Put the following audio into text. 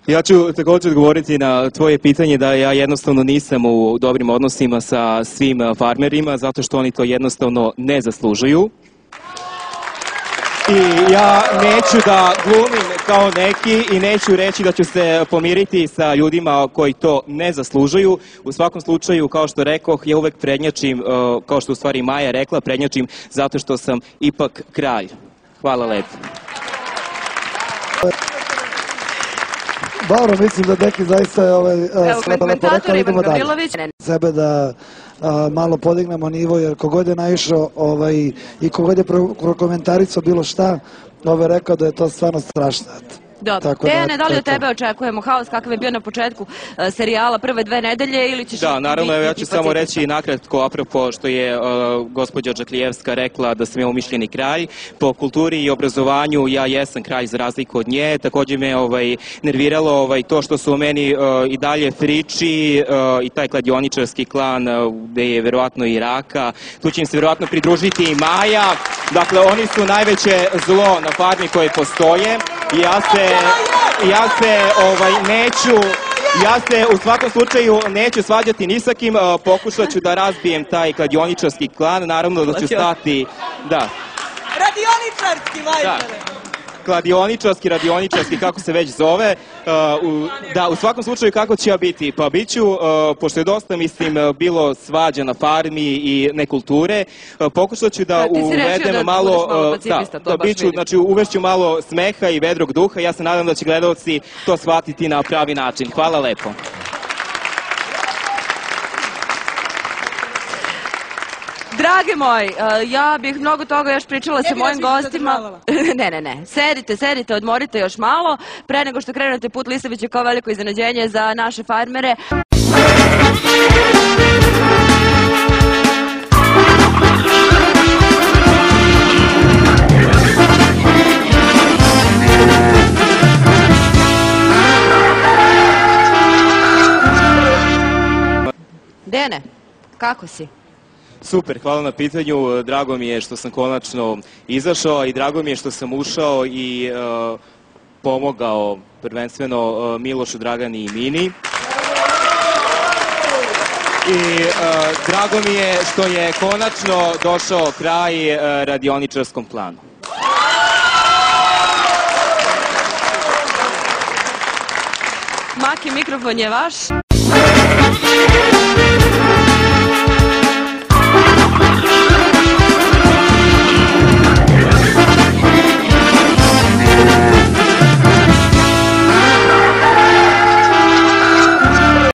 Ja ću također odgovoriti na tvoje pitanje da ja jednostavno nisam u dobrim odnosima sa svim farmerima zato što oni to jednostavno ne zaslužuju. I ja neću da glumim kao neki i neću reći da ću se pomiriti sa ljudima koji to ne zaslužuju. U svakom slučaju, kao što rekoh, ja uvek prednjačim, kao što u stvari Maja rekla, prednjačim zato što sam ipak kralj. Hvala lepo. Dobro, mislim da Deki zaista je slabo lepo rekao, idemo dalje. Sebe da malo podignemo nivo, jer kogod je naišao i kogod je prokomentarisao bilo šta, rekao da je to stvarno strašno. Dobro. Dejane, da li od tebe očekujemo haos kakav je bio na početku serijala prve 2 nedelje ili ćeš... Da, naravno, ja ću samo reći nakratko, apropo što je gospođa Džaklijevska rekla da sam ja umišljeni kralj. Po kulturi i obrazovanju ja jesam kralj za razliku od nje. Također me nerviralo to što su o meni i dalje friči i taj kladioničarski klan gde je verovatno i Raka. Tu će im se verovatno pridružiti i Maja. Dakle, oni su najveće zlo na farmi koje postoje. Ja se u svakom slučaju neću svađati ni sa kim, pokušat ću da razbijem taj kladioničarski klan, naravno da ću stati, da. Radioničarski, majstore! Radioničarski, kako se već zove. Da, u svakom slučaju kako ću ja biti? Pa bit ću, pošto je dosta, mislim, bilo svađa na farmi i nekulture, pokušat ću da uvedem malo, da bit ću, znači uvešću malo smeha i vedrog duha. Ja se nadam da će gledalci to shvatiti na pravi način. Hvala lepo. Dragi moji, ja bih mnogo toga još pričala sa mojim gostima. Ne. Sedite, odmorite još malo. Pre nego što krenete put Lisavić je kao veliko iznenađenje za naše farmere. Dene, kako si? Super, hvala na pitanju. Drago mi je što sam konačno izašao i drago mi je što sam ušao i pomogao prvenstveno Milošu, Dragani i Mini. I drago mi je što je konačno došao kraj radioničarskom klanu. Maki, mikrofon je vaš.